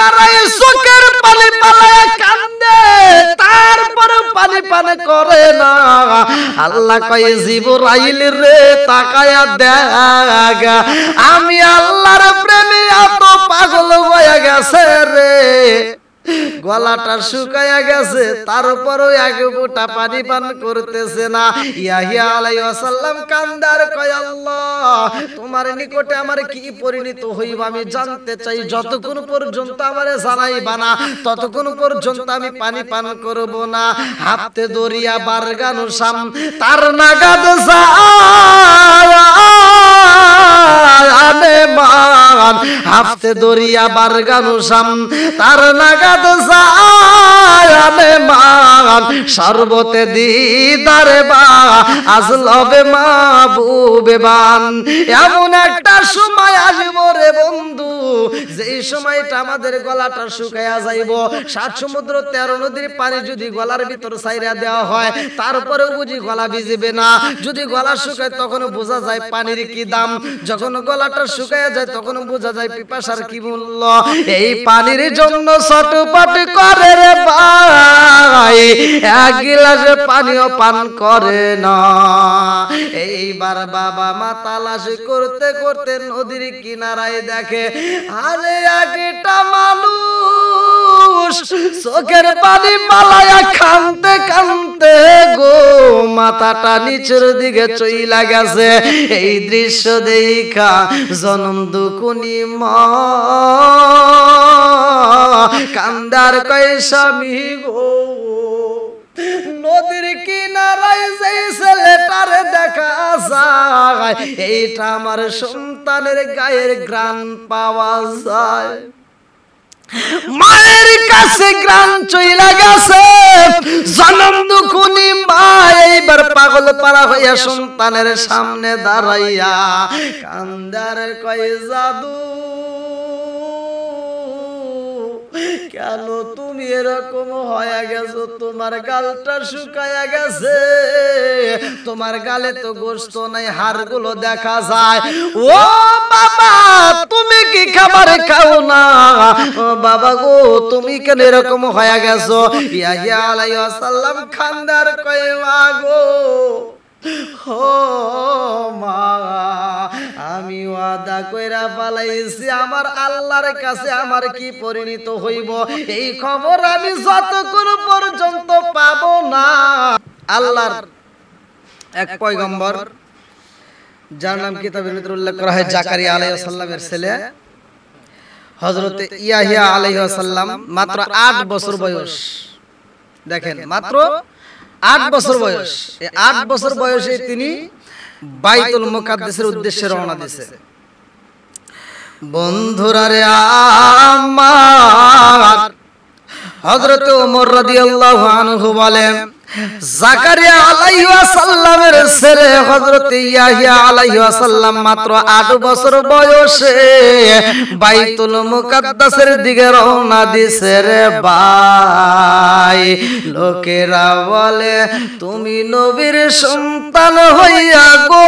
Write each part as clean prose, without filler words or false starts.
কিনারায় চোখের পানি পালায়া কান্দে, তারপরে পানি পানি করে না। আল্লাহ কয় জিবরাইল রে তাকায়া দেখ, আমি আল্লাহর প্রেমে এত পাগল হয়ে গেছে রে, গলাটা শুকায়া গেছে, তারপরও এক ফোঁটা পানি পান করতেছে না। ইয়াহিয়া আলাইহিস সালাম কান্দার কয় আল্লাহ তোমার নিকটে আমার কি পরিণত হইব আমি জানতে চাই, যতক্ষণ পর্যন্ত আমারে জানাইবা না ততক্ষণ পর্যন্ত আমি পানি পান করব না। হাতে দরিয়া বারগানু সাম তার নাগাদ আনে মান, হাতে দরিয়া বারগানু সাম তার নাগাদ আনে মান, সর্বতে দিদারে বা আজলবে মাহবুবে বান। এমন একটা সময় আসবো রে বন্ধু, যেই সময়টা আমাদের গলাটা শুকায়া যাইব। ৭ সমুদ্র ১৩ নদীর পানি যদি গলার ভিতর ছাইরা দেওয়া হয় তারপরেও বুঝি গলা ভিজবে না। যদি গলা শুকায় তখন বোঝা যায় পানির কি দাম, যখন গলাটা শুকায়া যায় তখন বোঝা যায় পিপাসার কি মূল্য। এই পানির জন্য ছটপট করে রে ভাই, এক গিলাস পানিও পান করে না। এইবার বাবা মা তালাশ করতে করতে নদীর কিনারায় দেখে, আরে একটা মানুষ চোখের পানি পালায়া কাঁদতে কাঁদতে গো মাথাটা নিচের দিকে চইলা গেছে। এই দৃশ্য দেখা জনম দুকুনি মা কান্দার কয় স্বামী গো, নদীর কিনারায় যেই ছেলেটারে দেখা যায় এইটা আমার সন্তানের গায়ের ঘ্রাণ পাওয়া যায়। মায়ের কাছে ঘ্রাণ চইলা গেছে, জনম দুকুনি মা এইবার পাগল পারা হইয়া সন্তানের সামনে দাঁড়াইয়া কান্দার কয় জাদু কেন তুমি এরকম হয়ে গেছো, তোমার গালটা শুকায়া গেছে, তোমার গালে তো গোশত নাই, হাড়গুলো দেখা যায়। ও বাবা তুমি কি খাবার খাও না? ও বাবা গো তুমি কেন এরকম হয়ে গেছো? ইয়াহিয়া আলাইহিস সালাম খান্দার কয় মা গো, ও মা আমি ওয়াদা কইরা পালাইছি আমার আল্লাহর কাছে আমার কি পরিণত হইব এই খবর আমি যতক্ষণ পর্যন্ত পাবো না। আল্লাহর এক পয়গম্বর যার নাম কিতাবের ভিতরে উল্লেখ করা হয় জাকারিয়া আলাইহিস সালামের ছেলে হযরত ইয়াহিয়া আলাইহিস সালাম, মাত্র ৮ বছর বয়স। দেখেন মাত্র ৮ বছর বয়স, এই ৮ বছর বয়সে তিনি বাইতুল মুকাদ্দাসের উদ্দেশ্যে রওনা দিয়েছে। বন্ধুরা রে আমার হযরত ওমর রাদিয়াল্লাহু আনহু বলেন, জাকারিয়া আলাইহিস সালামের ছেলে হযরত ইয়াহিয়া আলাইহিস সালাম মাত্র ৮ বছর বয়সে বাইতুল মুকাদ্দাসের দিকে রওনা দিছে রে ভাই। লোকেরা বলে তুমি নবীর সন্তান হইয়া গো,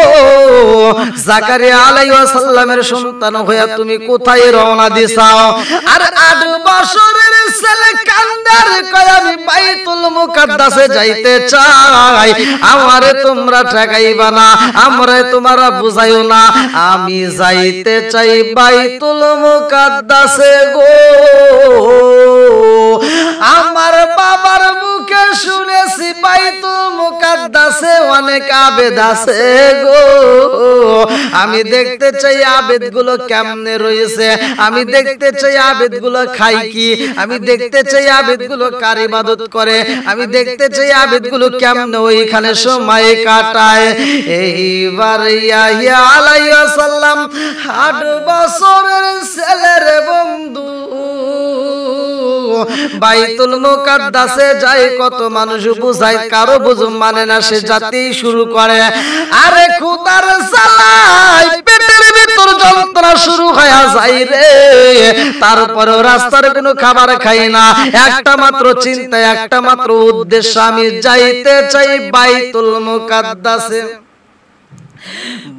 জাকারিয়া আলাইহিস সালামের সন্তান হইয়া তুমি কোথায় রওনা দিছাও? আর ৮ বছরের ছেলে কান্দার কয় আমি বাইতুল মুকাদ্দাসে যাইতে চাই, আমারে তোমরা ঠকাইবা না, আমরা তোমরা বুঝাইও না, আমি যাইতে চাই বাইতুল মুকাদ্দাসে গো। আমার বাবার মুখে শুনেছি বাইতুল মুকাদ্দাসে অনেক আবেদ আছে গো, আমি দেখতে চাই আবেদ গুলো কেমনে রয়েছে, আমি দেখতে চাই আবেদ গুলো খাই কি, আমি দেখতে চাই আবেদ গুলো কার ইবাদত করে, আমি দেখতে চাই আবেদ গুলো কেমনে ওইখানে সময় কাটায়। এইবার ইয়াহিয়া আলাইহিস সালাম ৮ বছরের ছেলের বন্ধু বাইতুল মুকাদ্দাসে যায়, কত মানুষ বুঝায় কারো বুঝুম মানে না, সে যাতেই শুরু করে। আরে খুদার জ্বালায় পেটের ভিতর যন্ত্রণা শুরু হয়ে যায় রে, তারপরেও রাস্তার কোনো খাবার খাই না, একটা মাত্র চিন্তা, একটা মাত্র উদ্দেশ্য, আমি যাইতে চাই বাইতুল মুকাদ্দাসে।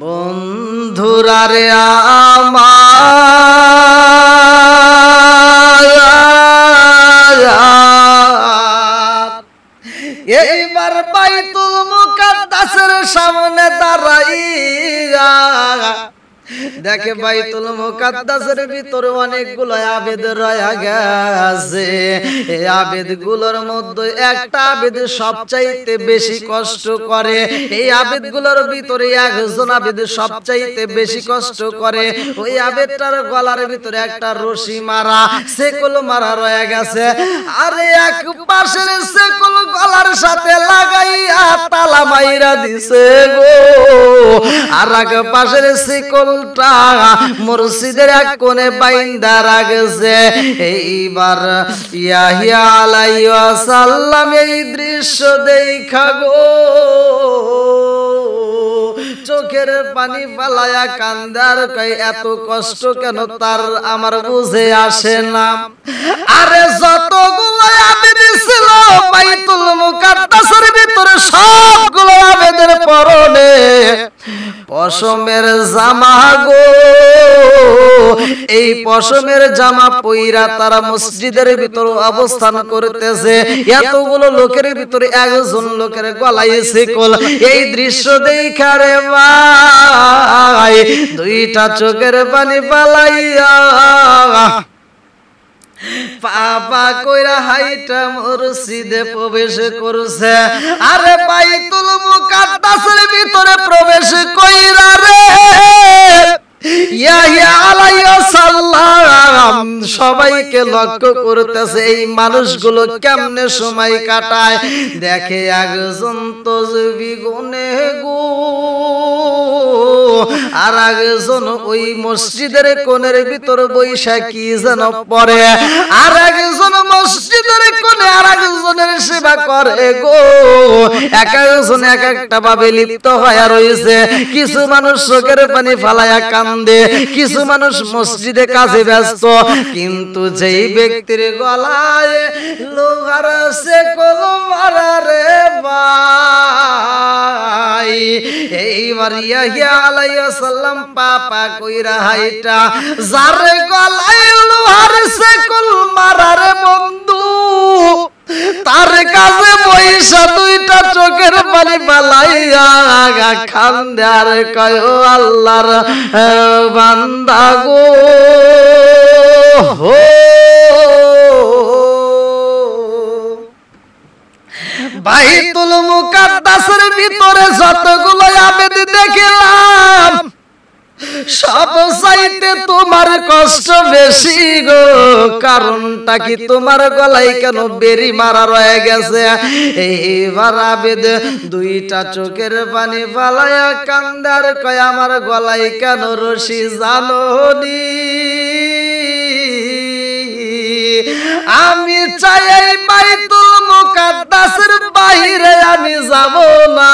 বন্ধুরা রে আমার দেখে বাইতুল মুকাদ্দাসের ভিতরে অনেকগুলো আবেদ রয়ে গেছে। এই আবেদগুলোর মধ্যে একটা আবেদ সবচাইতে বেশি কষ্ট করে। এই আবেদগুলোর ভিতরে একজন আবেদ সবচাইতে বেশি কষ্ট করে। ওই আবেদটার গলার ভিতরে একটা রশি মারা, সেকল মারা রয়ে গেছে। আরে এক পাশের সেকল গলার সাথে লাগাইয়া তালা মাইরা দিছে গো, আর এক পাশের সেকলটা মসজিদের এক কোণে বাইন্দা রাখছে। এইবার ইয়াহিয়া আলাইহিস সালাম এই দৃশ্য দেখা গো চোখের পানি ফালায়া কান্দার কই এত কষ্ট কেন তার আমার বুঝে আসে না। আরে যতগুলো আবেদ ছিল বাইতুল মুকাদ্দাসের ভিতরে সবগুলো আবেদের পরনে পশমের জামা গো। এই পশমের জামা পইরা তারা মসজিদের ভিতরে অবস্থান করতেছে। এতগুলো লোকের ভিতরে একজন লোকের গলায় শিকল। এই দৃশ্য দেখা রে ভাই দুইটা চোখের পানি পালাইয়া পাপা কইরা হাইটা মসজিদে প্রবেশ করছে। আরে বাইতুল মুকাদ্দাসের ভিতরে প্রবেশ কইরা রে ইয়াহিয়া আলাইহিস সালাম সবাইকে লক্ষ্য করতেছে এই মানুষগুলো কেমনে সময় কাটায়। দেখে একজন তাসবিহ গুনে গো, আর একজন ওই মসজিদের কোণের ভিতর বৈশা কি যেন পড়ে, আর একজন মসজিদের কোণে আর একজনের সেবা করে গো। এক একজন এক একটা ভাবে লিপ্ত হয়ে রয়েছে। কিছু মানুষ চোখের পানি ফালায়া কান্দে, কিছু মানুষ মসজিদে কাজে ব্যস্ত। কিন্তু যেই ব্যক্তির গলায় লোহার শেকল মারা রে ভাই, এইবার ইয়াহিয়া আলাইহিস সালাম পাপা কইরা হাইটা যার গলায় লোহার শেকল মারা রে বন্ধু তার কাছে পয়সা দুইটা চোখের পানি পালাইয়া কান্দে আর কয় ও আল্লাহর বান্দা গো হো বাইতুল মুকাদ্দাসের ভিতরে যতগুলো আবেদ দেখলাম সব চাইতে তোমার কষ্ট বেশি গো। কারণটা কি তোমার গলায় কেন বেরি মারা রয়ে গেছে? এইবার আবেদ দুইটা চোখের পানি ফালায়া কান্দার কয় আমার গলায় কেন রশি জানোনি? আমি চাই এই বাইতুল মুকাদ্দাসের বাইরে আমি যাব না।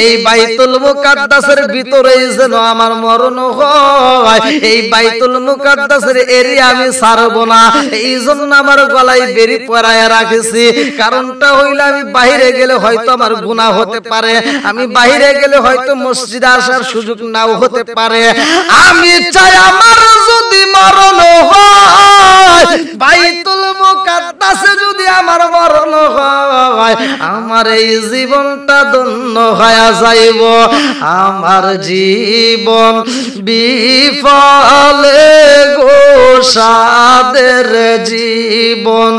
এই বাইতুল মুকাদ্দাসের ভিতরেই যেন আমার মরণ হয়। এই বাইতুল মুকাদ্দাসের এরিয়া আমি ছাড়ব না। এই জন্য আমার গলায় বেরি পরায়া রাখেছি। কারণটা হইল আমি বাইরে গেলে হয়তো আমার গুনাহ হতে পারে, আমি বাইরে গেলে হয়তো মসজিদে আসার সুযোগ নাও হতে পারে। আমি চাই আমার যদি মরণ হয় বাইতুল মুকাদ্দাসে যদি আমার মরণ হয় আমার এই জীবনটা ধন্য হয়ে যাইব। আমার জীবন বিফলে গো সাদের জীবন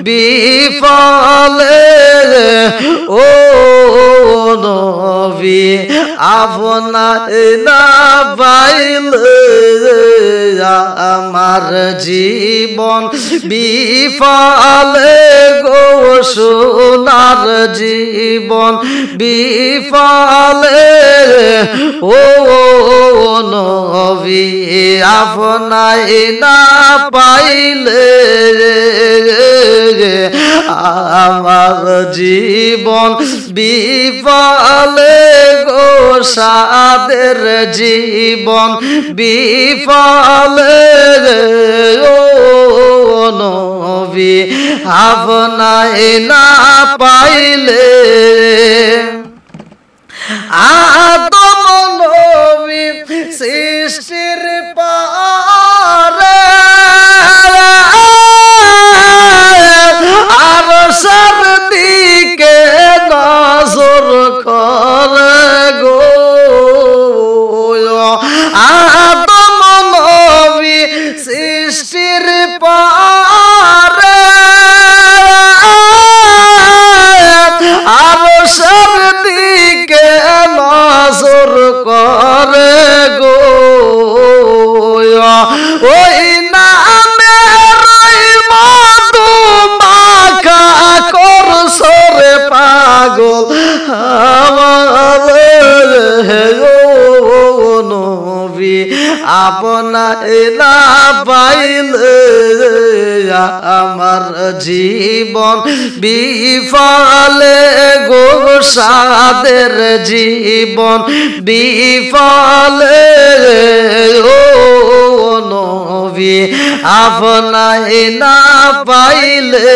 বিফলে ও নবী আপনারে না পাইলে আমার জীবন বিফলে গো সোনার জীবন বিফলে ও নবী আপনারে না পাইলে আমার জীবন বিফলে গো সাদের জীবন বিফলে ও নবী আপনারে না পাইলে। আদম নবী সৃষ্টির পরে আরশের দিকে নজর করে গো। আদম পরে আরশের দিকে নজর করে গো ওই নামের মধু মাখা করছো রে পাগল আমার নবী আপনাকে না পাইলে আমার জীবন বিফলে গো সাদের জীবন বিফলে ও নবী আপনাকে না পাইলে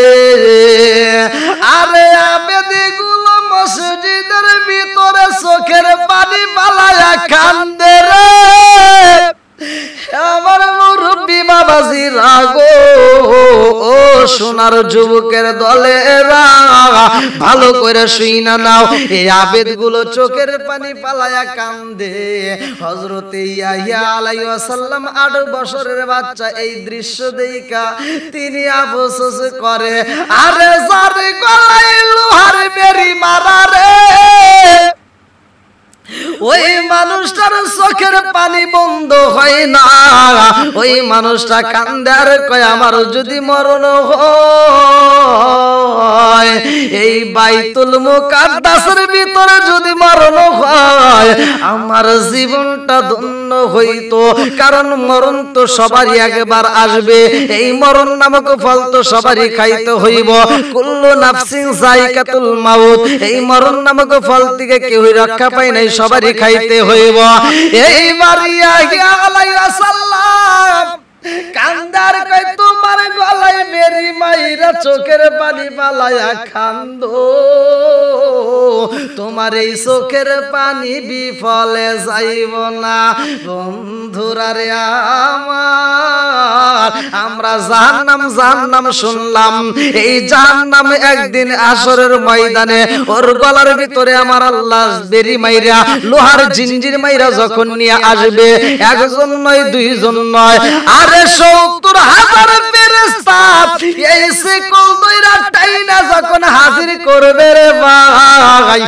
আরে আবেদগুলো মসজিদের ভিতরে চোখের পানি পালায়া কান্দে রে আমার মুরব্বী বাবাজি রাগো ও সোনার যুবকের দলেরা ভালো করে শুইনা নাও এই আবেদগুলো চোখের পানি পালায়া কান্দে হযরতে ইয়াহইয়া আলাইহিস সালাম 8 বছরের বাচ্চা এই দৃশ্য দেখা তিনি আফসোস করে আরে যারে গলায় লোহার বেরি মারা রে ওই মানুষটার চোখের পানি বন্ধ হয় না ওই মানুষটা কান্দে আর কয় আমার যদি মরণ হয় এই বাইতুল মুকাদ্দাসের ভিতরে যদি মরণ হয় আমার জীবনটা ধন্য হইতো কারণ মরণ তো সবারই একবার আসবে এই মরণ নামক ফল তো সবারই খাইতে হইব কুল্লু নাফসিন যায়কাতুল মাউত এই মরণ নামক ফল থেকে কেউই রক্ষা পায় নাই সবারই খাইতে হইব এইবার ইয়াহইয়া আলাইহিস সালাম কান্দার কই তোমার গলায় বেরি মাইরা চোখের পানি পালায়া কান্দো তোমার এই চোখের পানি বিফলে যাইব না বন্ধুরা রে আমার আমরা জাহান্নাম শুনলাম এই জাহান্নাম একদিন আসরের ময়দানে ওর গলার ভিতরে আমার আল্লাহ বেরি মাইরা লোহার জিঞ্জির মাইরা যখন নিয়ে আসবে একজন নয় দুইজন নয় আরে 70,000 ফেরেশতা এই শিকল দইরা টাইনা যখন হাজির করবে রে ভাই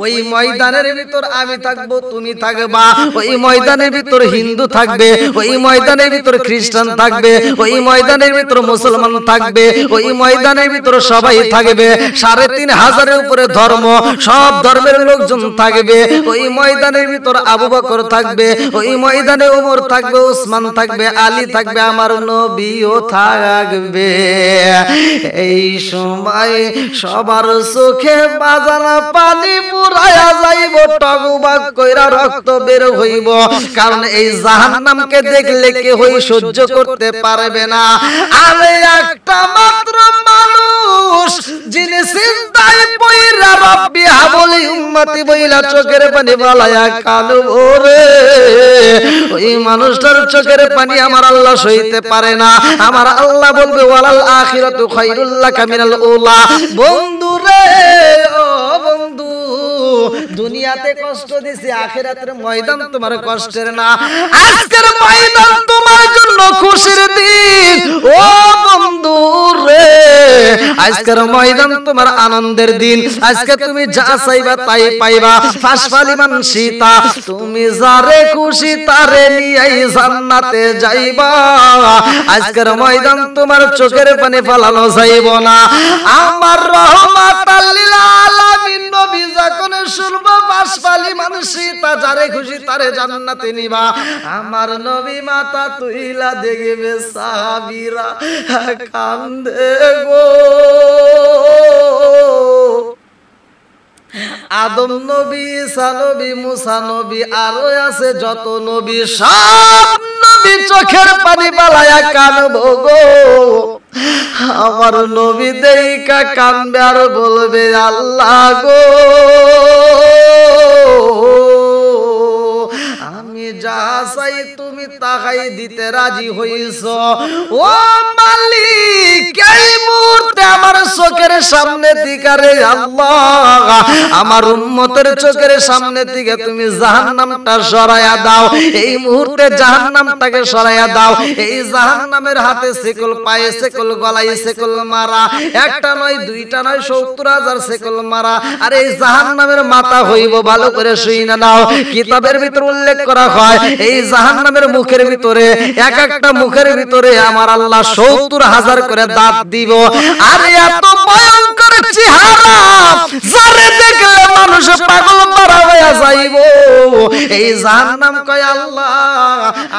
ওই ময়দানের ভিতর আমি থাকবো তুমি থাকবা ওই ময়দানের ভিতর হিন্দু থাকবে ওই ময়দানের ভিতর খ্রিস্টান থাকবে ওই ময়দানের ভিতর মুসলমান থাকবে ওই ময়দানের ভিতর সবাই থাকবে 3,500 এর উপরে ধর্ম সব ধর্মের লোকজন থাকবে ওই ময়দানের ভিতর আবু বকর থাকবে ওই ময়দানে ওমর থাকবে উসমান থাকবে আলী থাকবে আমার নবীও থাকবে এই সময় সবার চোখে বাজানা পানি পুরায়া যাইব টগবাগ কইরা রক্ত বের হইব কারণ এই জাহান্নামকে দেখলে কেউই সহ্য করতে পারবে না আরে একটা মাত্র মানুষ যিনি চিন্তায় পইরা রব্বি হাবলি উম্মতি বইলা চোখের পানি বালায়া কাঁদবো রে ওই মানুষটার চোখের পানি আমার আল্লাহ সইতে পারে না আমার আল্লাহ বলবে ওয়ালাল আখিরাতু খায়রুল লাকা মিনাল উলা বন্ধু রে ও বন্ধু দুনিয়াতে কষ্ট দিছি আখিরাতের ময়দান তোমার কষ্টের না আজকের ময়দান তোমার জন্য খুশির দিন ও বন্ধু রে আজকের ময়দান তোমার আনন্দের দিন আজকে তুমি যা চাইবা তাই পাইবা ফাসফালিমান সীতা তুমি যারে খুশি তারে নিয়ে জান্নাতে যাইবা আজকের ময়দান তোমার চোখের পানি ফেলানো যাইব না আমার রহমাতাল লিল আলামিন নবী যখন শুনবো ফাসফালিমান সীতা যারে খুশি তারে জান্নাতে নিবা আমার নবী মাতা তুইলা দেখবে সাহাবীরা কান্দে গো আদম নবী ঈসা নবী মুসা নবী আরো আছে যত নবী সব নবী চোখের পানি বালায়া কাঁদবো গো আমার নবী দেইকা কান্দবে আর বলবে আল্লাহ গো আমি যা চাই তুমি তাহাই দিতে রাজি হইছো। ও মালিক, এই মুহূর্তে আমার চোখের সামনে থেকে রে আল্লাহ, আমার উম্মতের চোখের সামনে থেকে তুমি জাহান্নামটা সরাইয়া দাও। এই মুহূর্তে জাহান্নামটাকে সরাইয়া দাও। এই জাহান্নামের হাতে শিকল, পায়ে শিকল, গলায় শিকল মারা, একটা নয় দুইটা নয় ৭০,০০০ শিকল মারা। আর এই জাহান্নামের মাথা হইব, ভালো করে শুই না নাও। কিতাবের ভিতর উল্লেখ করা হয় এই জাহান্নামের মুখের ভিতরে, এক একটা মুখের ভিতরে আমার আল্লাহ ৭০,০০০ করে দাঁত দিব। আর এত ভয়ঙ্কর চেহারা, যারে দেখলে মানুষ পাগল পারা হয়ে যাইব। এই জাহান্নাম কয় আল্লাহ,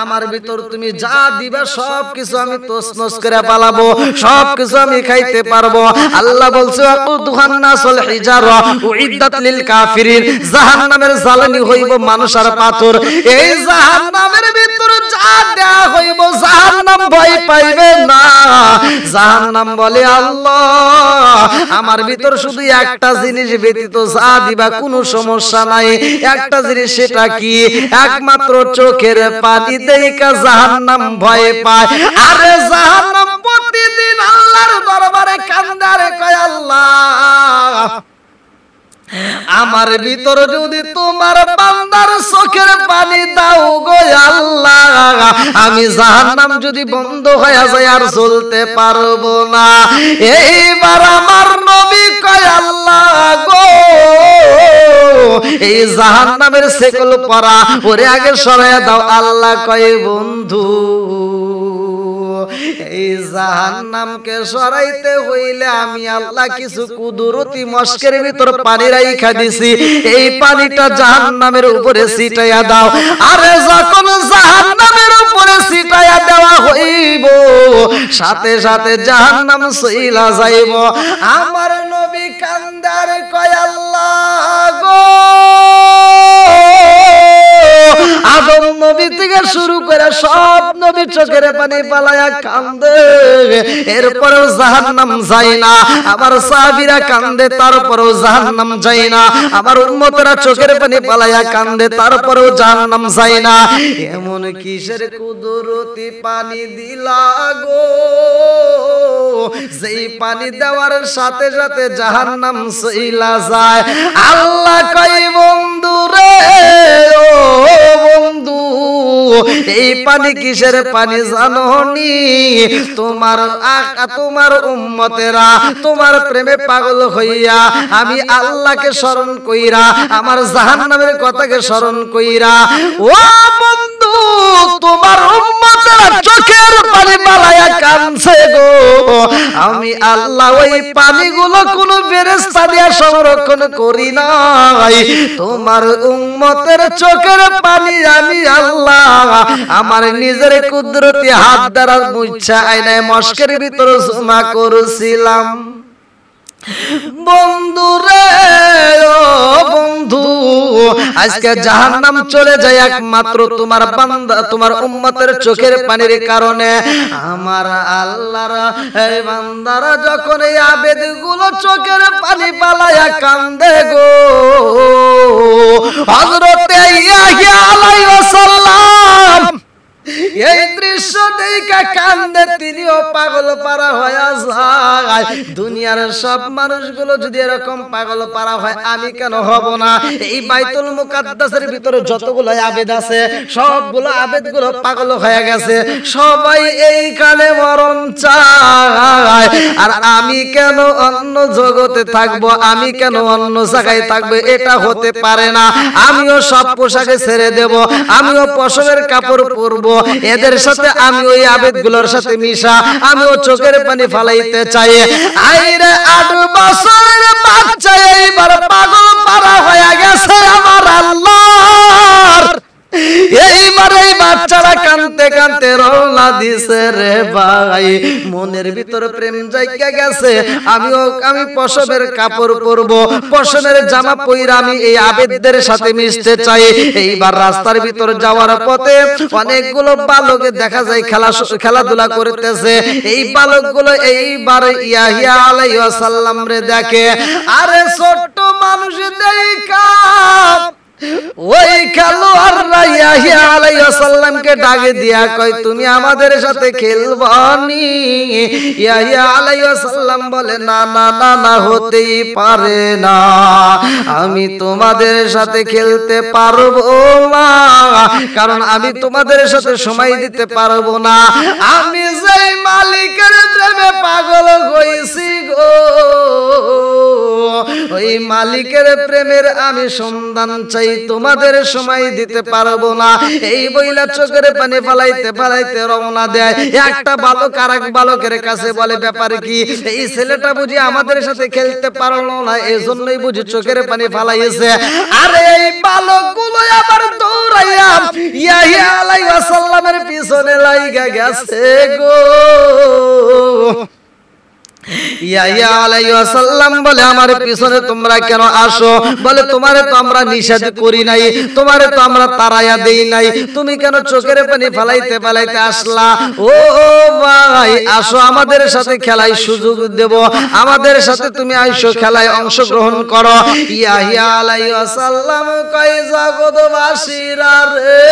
আমার ভিতর তুমি যা দিবা সব কিছু আমি তছনছ করে পালাবো, সব কিছু আমি খাইতে পারবো। আল্লাহ বলছে আকুদুহান নাসুল হিজারা উইদ্দাত লিল কাফিরিন, জাহান্নামের জ্বালানি হইব মানুষ আর পাথর। এই জাহান্নামের ভিতর যা দেয়া হইব জাহান্নাম ভয় পাইবে না। জাহান্নাম বলে আল্লাহ, আমার ভিতর শুধু একটা জিনিস ব্যতীত যা দিবা কোনো সমস্যা নাই। একটা জিনিস, সেটা কি? একমাত্র চোখের পানি দেইকা জাহান্নাম ভয় পায়। আরে জাহান্নাম প্রতিদিন আল্লাহর দরবারে কান্দারে কয় আল্লাহ, আমার ভিতর যদি তোমার বান্দার চোখের পানি দাও গো আল্লাহ, আমি জাহান্নাম যদি বন্ধ হয়ে যায় আর চলতে পারবো না। এইবার আমার নবী কয় আল্লাহ গো, এই জাহান্নামের শিকল পরা ওরে আগে সরাইয়া দাও। আল্লাহ কয় বন্ধু, এই জাহান্নামকে সরাইতে হইলে আমি আল্লাহ কিছু কুদরতি মস্কের ভিতর পানি রাইখা দিছি, এই পানিটা জাহান্নামের উপরে ছিটাইয়া দাও। আরে যখন জাহান্নামের উপরে ছিটাইয়া দেওয়া হইব, সাথে সাথে জাহান্নাম চইলা যাইব। আমার নবী কান্দার কয় আল্লাহ গো, আদম নবী থেকে শুরু করে সব নবী চোখের পানি পালায়া কান্দে, এরপরেও জাহান্নাম যায় না। আমার সাহাবীরা কান্দে, তারপরেও জাহান্নাম যায় না। আমার উম্মতেরা চোখের পানি পালায়া কান্দে, তারপরেও জাহান্নাম যায় না। এমন কিসের কুদরতি পানি দিলা গো, যেই পানি দেওয়ার সাথে সাথে জাহান্নাম চইলা যায়। আল্লাহ কয় বন্ধু রে, ও বন্ধু, এই পানি কিসের পানি জানো নি? তোমার উম্মতেরা তোমার প্রেমে পাগল হইয়া আমি আল্লাহকে স্মরণ কইরা, আমার জাহান্নামের কথাকে স্মরণ কইরা, ও বন্ধু তোমার উম্মতেরা চোখের পানি পালায়া কাঁদছে গো। আমি আল্লাহ ওই পানিগুলো কোন ফেরেশতা দিয়া সংরক্ষণ করি নাই। তোমার উম্মতের চোখের পানি আমি আল্লাহ আমার নিজের কুদরতি হাত দ্বারা মুছা আয়নায় মস্কের ভিতর জমা করেছিলাম। বন্ধু রে, ও বন্ধু, আজকে জাহান্নাম চলে যায় একমাত্র তোমার বান্দা, তোমার উম্মতের চোখের পানির কারণে। আমার আল্লাহর এই বান্দারা যখন এই আবেদগুলো চোখের পানি পালায়া কান্দে গো, হযরত ইয়াহইয়া আলাইহিস সালাম এই দৃশ্য দেখে কান্দে, তিনিও পাগল পারা হয়ে যায়। দুনিয়ার সব মানুষগুলো যদি এরকম পাগল পারা হয়, আমি কেন হব না? এই বাইতুল মুকাদ্দাসের ভিতরে যতগুলো আবেদ আছে, সবগুলো আবেদগুলো পাগল হয়ে গেছে। সবাই এইখানে মরণ চায়, আর আমি কেন অন্য জগতে থাকবো? আমি কেন অন্য জায়গায় থাকবো? এটা হতে পারে না। আমিও সব পোশাকে ছেড়ে দেব, আমিও পশমের কাপড় পরবো, এদের সাথে আমি ওই আবেদগুলোর সাথে মিশা, আমিও চোখের পানি ফালাইতে চাই। আইরে ৮ বছরের বাচ্চা এইবার পাগল পারা হয়ে গেছে আমার আল্লাহর। এইবার এই বাচ্চারা কানতে কানতে রওনা দিছে রে ভাই, মনের ভিতর প্রেম জায়গা গেছে। আমি পশমের কাপড় পরবো, পশমের জামা পইরা আমি এই আবেদদের সাথে মিশতে চাই। এইবার রাস্তার ভিতর যাওয়ার পথে অনেকগুলো বালক দেখা যায় খেলাধুলা করতেছে। এই বালকগুলো এইবার ইয়াহইয়া আলাইহিস সালাম রে দেখে। আরে ছোট্ট মানুষ দেখা ওই খেলোয়াড়রা ইয়াহিয়া আলাইহিস সালামকে ডাকে দিয়া কয় তুমি আমাদের সাথে খেলবানি? ইয়াহিয়া আলাইহিস সালাম বলে না না না না, হতেই পারে না, আমি তোমাদের সাথে খেলতে পারবো না, কারণ আমি তোমাদের সাথে সময় দিতে পারবো না। আমি যেই মালিকের প্রেমে পাগল হইছি গো, ওই মালিকের প্রেমের আমি সন্ধান চাই, তোমাদের সময় দিতে পারবো না। এই বইলা চোখের পানি ফালাইতে ফালাইতে রওনা দেয়। একটা বালক আরেক বালকের কাছে বলে ব্যাপার কি? এই ছেলেটা বুঝি আমাদের সাথে খেলতে পারলো না, এজন্যই বুঝি চোখের পানি ফালাইছে। আরে এই বালকগুলো আবার দৌড়াইয়া ইয়াহিয়া আলাইহিস সালামের পিছনে লাইগা গেছে গো। ইয়াহিয়া আলাইহিস সালাম বলে আমার পিছনে তোমরা কেন আসো? বলে তোমারে তো আমরা নিষেধ করি নাই, তোমারে তো আমরা তাড়াইয়া দেই নাই, তুমি কেন চোখের পানি ফালাইতে ফালাইতে আসলা? ও ভাই আসো, আমাদের সাথে খেলায় সুযোগ দেব, আমাদের সাথে তুমি আইসো, খেলায় অংশগ্রহণ করো। ইয়াহিয়া আলাইহিস সালাম কয় জগৎবাসীরা রে,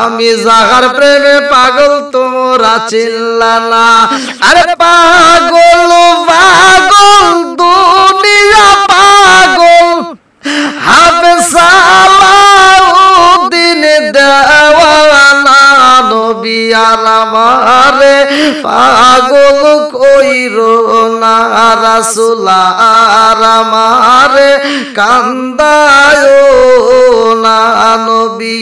আমি যাহার প্রেমে পাগল তোমরা চিল্লা না। আরে পাগল পাগল দুনিয়া পাগল, হাফেজ সালাউদ্দিন দেওয়ানা নবী আমারে পাগল কইরো না, রাসূল আমারে কান্দায়ো না, নবী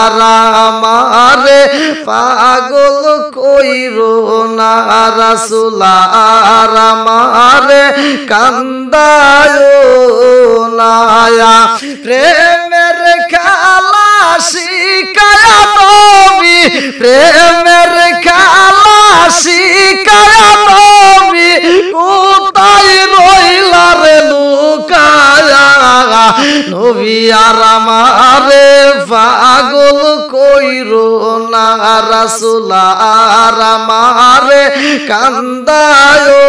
আমারে পাগল কইরো না, রাসূল আমারে কান্দায়ো না। প্রেমের খেলা শিখায়া নবী, প্রেমের খেলা শিখায়া নবী, কোথায় রইলা রে লুকায়া, নবী আমারে পাগল কইরো না, রাসূল আমারে কান্দায়ো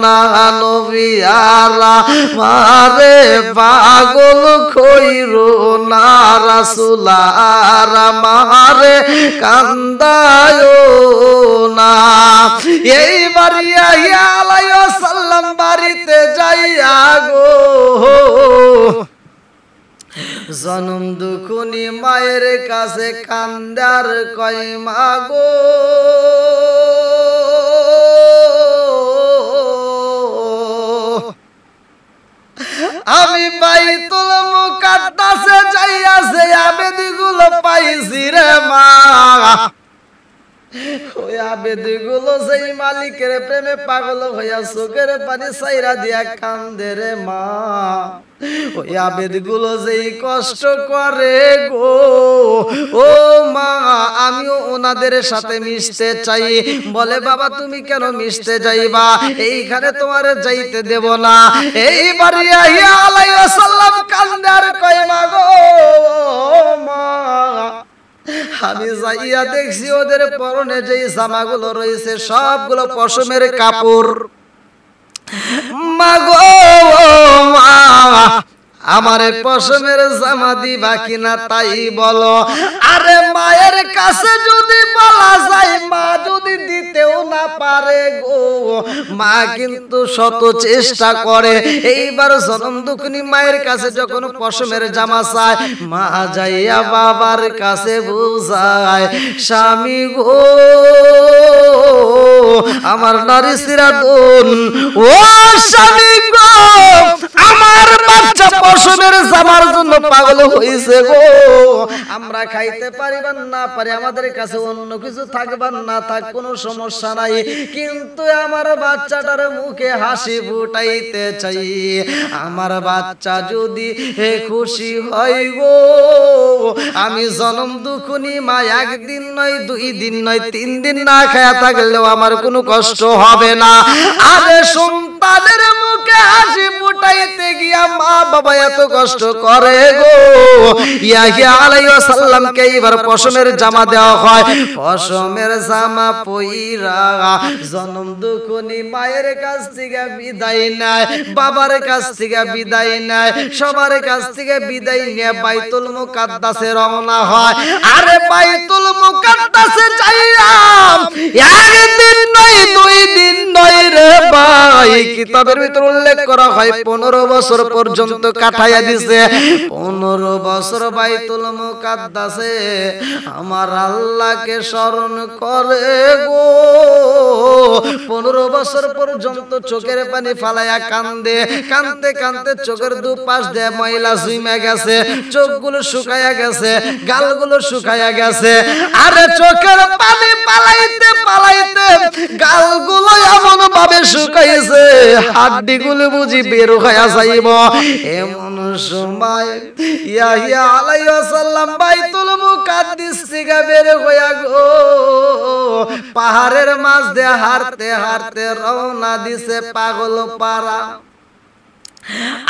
না, নবী আমারে পাগল কইরো না, রাসূল আমারে কান্দায়ো না। এইবার ইয়াহিয়া আলাইহিস সালাম বাড়িতে যাইয়া গো, জনম দুঃখনি মায়ের কাছে কান্দার কয় মাগো, আমি বাইতুল মুকাদ্দাসে যাইয়াছে আবেদগুলো পাইছি রে মা। ওই আবেদগুলো সেই মালিকের প্রেমে পাগল হইয়া চোখের পানি ছাইরা দিয়া কান্দে রে মা। ওই আবেদগুলো যেই কষ্ট করে গো, ও মা আমিও ওনাদের সাথে মিশতে চাই। বলে বাবা তুমি কেন মিশতে যাইবা, এইখানে তোমার যাইতে দেব না। এইবার ইয়াহিয়া আলাইহিস সালাম কান্দে আর কয় মা গো মা, আমি যাইয়া দেখছি ওদের পরনে যেই জামাগুলো রয়েছে সবগুলো পশমের কাপড়। মা গো মা, আমার পশমের জামা দিবা কিনা তাই বলো। আরে মায়ের কাছে যদি বলা যায়, মা যদি দিতেও না পারে গো, মা কিন্তু শত চেষ্টা করে। এইবার জনম দুঃখিনী মায়ের কাছে যখন পশমের জামা চায়, মা যাইয়া বাবার কাছে বুঝায়, স্বামী গো আমার নারী সিরাতুন, ও স্বামী গো আমার বাচ্চা পশমের জামার জন্য পাগল হইছে গো। আমরা খাইতে পারিবার না পারি, আমাদের কাছে অন্য কিছু থাকবার না থাক কোনো সমস্যা নাই, কিন্তু আমার বাচ্চাটার মুখে হাসি ফুটাইতে চাই। আমার বাচ্চা যদি খুশি হয় গো, আমি জনম দুঃখিনী মা একদিন নয়, 2 দিন নয়, 3 দিন না খায়া থাকলেও আমার কোনো কষ্ট হবে না। আরে শুনতে সন্তানের মুখে হাসি ফুটাইতে গিয়া মা বাবা এত কষ্ট করে গো। ইয়াহিয়া আলাইহিস সালামকে এবার পশমের জামা দেওয়া হয়। পশমের জামা পইরা জনম দুঃখনি মায়ের কাছ থেকে বিদায় নেয়, বাবার কাছ থেকে বিদায় নেয়, সবার কাছ থেকে বিদায় নিয়ে বাইতুল মুকাদ্দাসে রওনা হয়। আরে বাইতুল মুকাদ্দাসে যাইয়া একদিন নয়, দুই দিন নয় রে ভাই, কিতাবের ভিতর উল্লেখ করা হয় 15 বছর পর্যন্ত কাটাইয়া দিছে। 15 বছর বাইতুল মুকাদ্দাসে আমার আল্লাহকে স্মরণ করে গো। 15 বছর পর্যন্ত চোখের পানি ফালাইয়া কান্দে, কান্দতে কান্দতে চোখের দুপাশ দিয়ে ময়লা জমে গেছে, চোখগুলো শুকাইয়া গেছে, গালগুলো শুকাইয়া গেছে। আরে চোখের পানি পালাইতে পালাইতে গালগুলো এমন ভাবে শুকাইছে হাড্ডিগুলো বুঝি বের হইয়া যাইব। এমন সময় ইয়াহিয়া আলাইহিস সালাম বাইতুল মুকাদ্দিস থেকে বের হইয়া গো পাহাড়ের মাঝ দিয়ে হাঁটতে হাঁটতে রওনা দিছে পাগল পাড়া।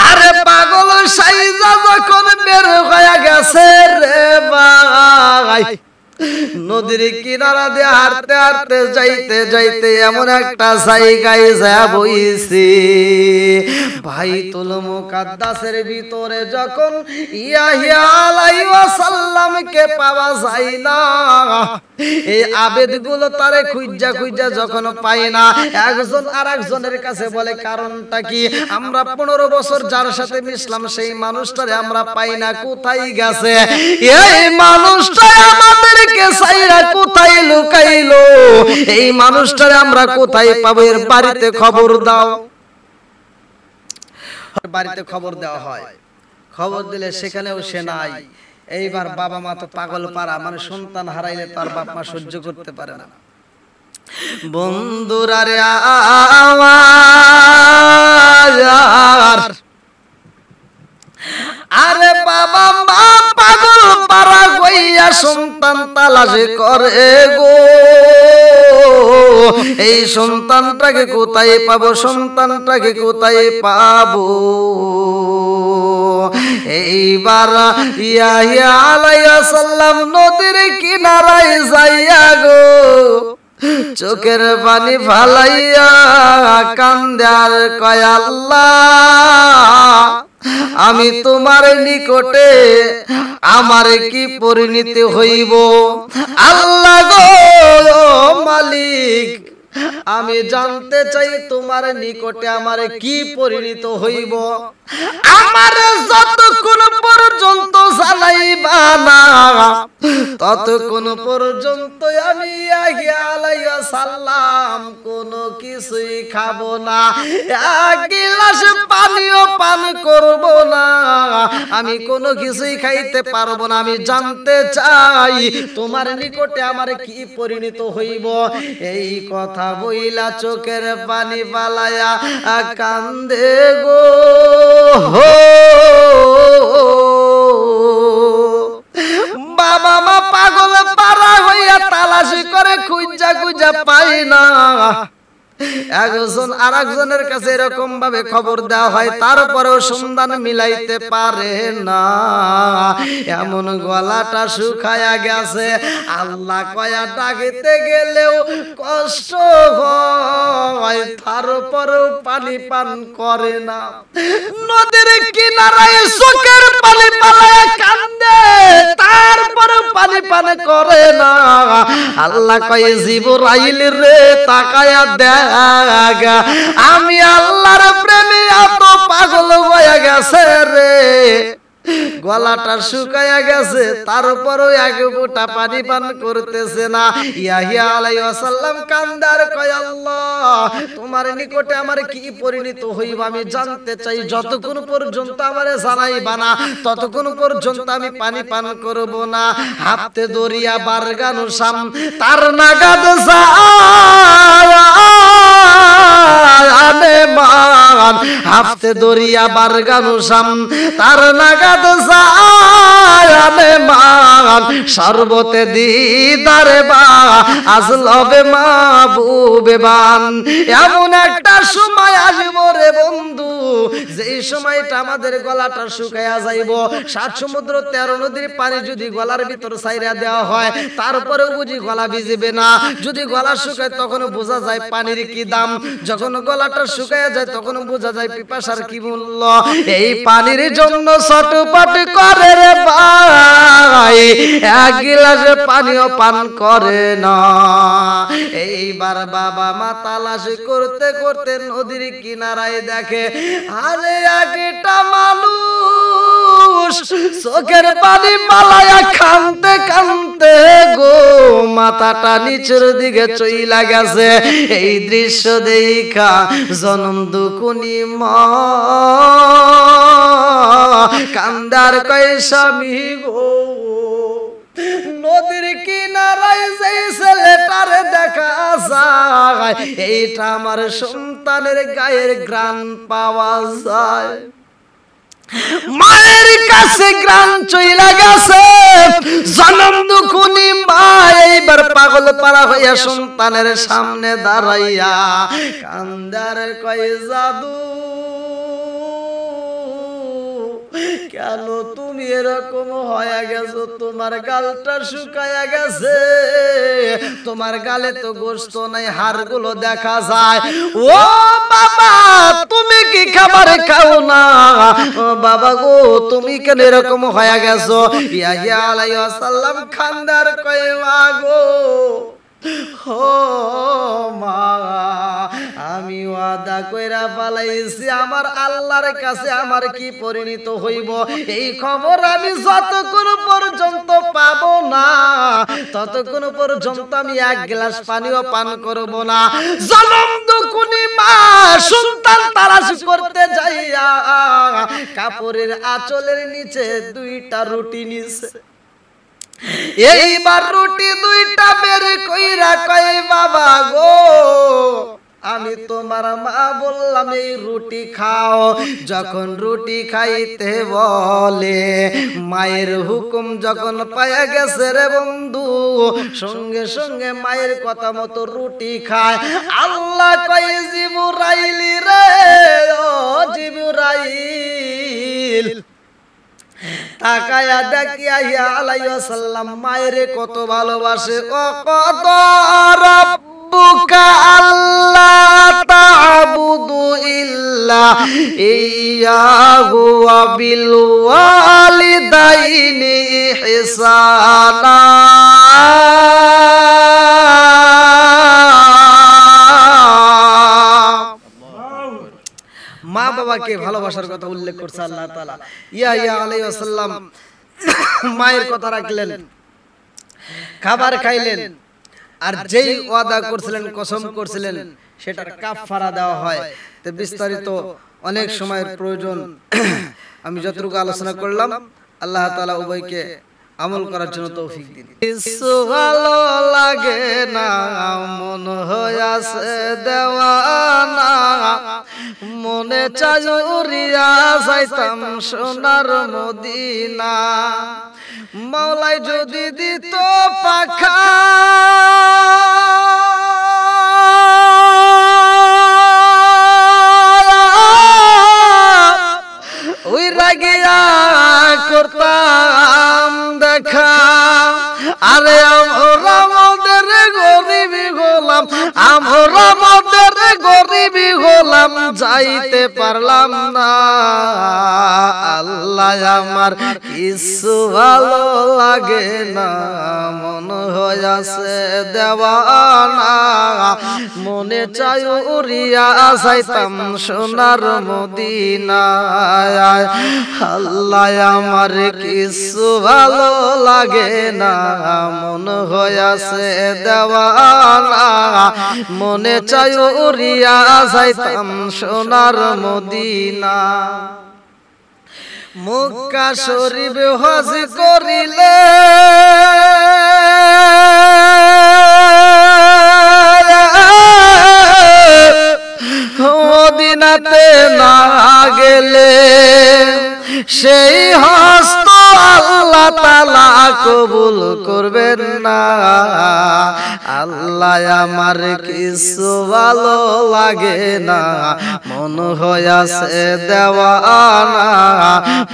আরে পাগল সাইজা যখন বের হইয়া গেছে রে ভাই, নদীর কিনারা দিয়ে হাঁটতে হাঁটতে যাইতে যাইতে এমন একটা জায়গায় যা বইছে বাইতুল মুকাদ্দাসের ভিতরে যখন ইয়াহিয়া আলাইহিস সালামকে পাওয়া যায় না, এই আবেদগুলো তারে খুঁজা খুঁজা যখন পায় না, একজন আরেকজনের কাছে বলে কারণটা কি? আমরা 15 বছর যার সাথে মিশলাম সেই মানুষটারে আমরা পাই না, কোথায় গেছে? এই মানুষটা আমাদেরকে সাইরা কোথায় লুকাইলো? এই মানুষটারে আমরা কোথায় পাবো? এর বাড়িতে খবর দাও। বাড়িতে খবর দেওয়া হয়, খবর দিলে সেখানেও সে নাই। এইবার বাবা মা তো পাগল পারা, মানে সন্তান হারাইলে তার বাপ মা সহ্য করতে পারে না। বন্ধুরা রে আমার, আরে বাবা মা পাগল পারা গইয়া সন্তান তালাশে করে গো। এই সন্তানটাকে কোথায় পাবো? সন্তানটাকে কোথায় পাবো? এইবার ইয়াহিয়া আলাইহিস সালাম নদীর কিনারায় যাইয়া গো চোখের পানি ফালাইয়া কান্দে আর কয় আল্লাহ, আমি তোমার নিকটে আমার কি পরিণতি হইব? আল্লাহ গো মালিক, আমি জানতে চাই তোমার নিকটে আমার কি পরিণত হইব। আমার যতক্ষণ পর্যন্ত জানাইবা না ততক্ষণ পর্যন্ত আমি ইয়াহিয়া আলাইহিস সালাম কোনো কিছুই খাবো না, এক গ্লাস পানিও পান করব না, আমি কোনো কিছুই খাইতে পারবো না। আমি জানতে চাই তোমার নিকটে আমার কি পরিণত হইব। এই কথা বইলা চোখের পানি পালায়া কান্দে গো। বাবা মা পাগল পারা হইয়া তালাশি করে খুঁজা খুঁজা পাই না। একজন আরেকজনের কাছে এরকম ভাবে খবর দেওয়া হয়, তারপরেও সন্ধান মিলাইতে পারে না। এমন গলাটা শুকায়া গেছে, আল্লাহ কয়া ডাকিতে গেলেও কষ্ট হয়, তারপরেও পানি পান করে না। নদীর কিনারায় চোখের পানি পালায়া কান্দে, তারপরেও পানি পান করে না। আল্লাহ কয় জিবরাইল রে তাকায়া দেখ, আমি আল্লাহর প্রেমে এত পাগল হয়ে গেছে রে, গলাটা শুকায়া গেছে, তারপরও এক ফোঁটা পানি পান করতেছে না। ইয়াহিয়া আলাইহিস সালাম কান্দার কয় আল্লাহ, তোমার নিকটে আমার কি পরিণত হইব আমি জানতে চাই। যতক্ষণ পর্যন্ত আমারে জানাইবা না ততক্ষণ পর্যন্ত আমি পানি পান করব না। হাতে দরিয়া বারগানো সাম তার নাগাদ হাফতে হাফতে দরিয়া বারগানু শাম তার নাগাদ সায়ানে মান শরবতে দিদারে বা আজলবে মাহবুবে বান। এমন একটা সময় আসবে রে বন্ধু, যেই সময়টা আমাদের গলাটা শুকায়া যাইব। 7 সমুদ্র 13 নদীর পানি যদি গলার ভিতর ছাইরা দেওয়া হয় তারপরেও বুঝি গলা ভিজবে না। যদি গলা শুকায় তখন বোঝা যায় পানির কি দাম, যখন গলাটা শুকায়া যায় তখন বোঝা যায় পিপাসার কি মূল্য। এই পানির জন্য ছটপট করে রে ভাই, এক গিলাসে পানিও পান করে না। এইবার বাবা মা তালাশি করতে করতে নদীর কিনারায় দেখে আরে একটা মানুষ চোখের পানি মালায়া কাঁদতে কাঁদতে গো মাথাটা নিচের দিকে চইলা গেছে। এই দৃশ্য দেখা জনম দুকুনি মা কান্দার কয় স্বামী গো। নদীর কিনারায় যেই ছেলেটার দেখা যায় এইটা আমার সন্তানের গায়ের ঘ্রাণ পাওয়া যায়। মায়ের কাছে ঘ্রাণ চইলা গেছে, জনম দুকুনি মা এইবার পাগল পারা হইয়া সন্তানের সামনে দাঁড়াইয়া কান্দার কয় জাদু কেন তুমি এরকম হয়ে গেছো? তোমার গালটা শুকায়া গেছে, তোমার গালে তো গোশত নাই, হাড়গুলো দেখা যায়। ও বাবা তুমি কি খাবার খাও না? ও বাবা গো তুমি কেন এরকম হয়ে গেছো? ইয়া আলাইহিস সালাম খান্দার কয় মা গো ও মা আমি ওয়াদা কইরা পালাইছি আমার আল্লাহর কাছে আমার কি পরিণত হইব এই খবর আমি যতক্ষণ পর্যন্ত পাবো না ততক্ষণ পর্যন্ত আমি এক গ্লাস পানিও পান করব না। জনম দুকুনি মা সন্তান তালাশ করতে যাইয়া কাপড়ের আঁচলের নিচে 2টা রুটি নিছে। এইবার রুটি 2টা বের কইরা কয় বাবা গো আমি তোমার মা বললাম এই রুটি খাও। যখন রুটি খাইতে বলে মায়ের হুকুম যখন পায়া গেছে রে বন্ধু সঙ্গে সঙ্গে মায়ের কথা মতো রুটি খায়। আল্লাহ কয় জিবরাইল রে ও জিবরাইল তাকায়া দেখিয়া ইয়া আলাইহিস সালাম মায়ের কত ভালোবাসে। ও কত রাব্বুকা আল্লাহ তা'বুদু ইল্লা ইয়্যাহু ওয়া বিল ওয়ালিদাইনি ইহসানা। মা বাবাকে ভালোবাসার কথা উল্লেখ করছে আল্লাহ তাআলা। ইয়া আলাইহিস সালাম মায়ের কথা রাখলেন, খাবার খাইলেন, আর যেই ওয়াদা করছিলেন কসম করছিলেন সেটার কাফারা দেওয়া হয়। তো বিস্তারিত অনেক সময়ের প্রয়োজন, আমি যতটুকু আলোচনা করলাম আল্লাহ তাআলা উভয়কে আমল করার জন্য তৌফিক দিন। কিছু ভালো লাগে না মন হইয়াছে দেওয়ানা, মনে চাই উড়িয়া যাইতাম সোনার মদিনা। মাওলাই যদি দিত পাখা উইরা গিয়া করতাম দেখা। আরে আমরা আমাদের গরিবি গোলাম, আমরা আমাদের গরিবি গোলাম যাইতে পারলাম না। আল্লাহ আমার কিছু ভালো লাগে না মন হইয়াছে দেওয়ানা, মনে চাই উড়িয়া যাইতাম সোনার মদিনায়। আল্লাহ আমার কিছু ভালো লাগে না মন হইয়াছে দেওয়ানা, মনে চাই উড়িয়া যাইতাম সোনার মদিনা। মক্কা শরীফ হজ করিলে মদিনাতে না সেই হস্ত আল্লাহ তাআলা কবুল করবেন না। আল্লাহ আমার কিছু ভালো লাগে না, মন হইয়াছে দেওয়ানা,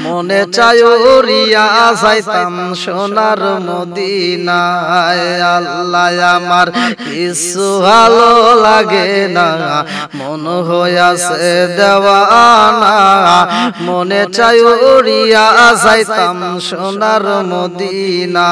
মনে চায় উড়িয়া যাইতাম সোনার মদিনায়। আল্লাহ আমার কিছু ভালো লাগে না, মন হইয়াছে দেওয়ানা, মনে চায় উড়িয়া যাইতাম সোনার মদিনা।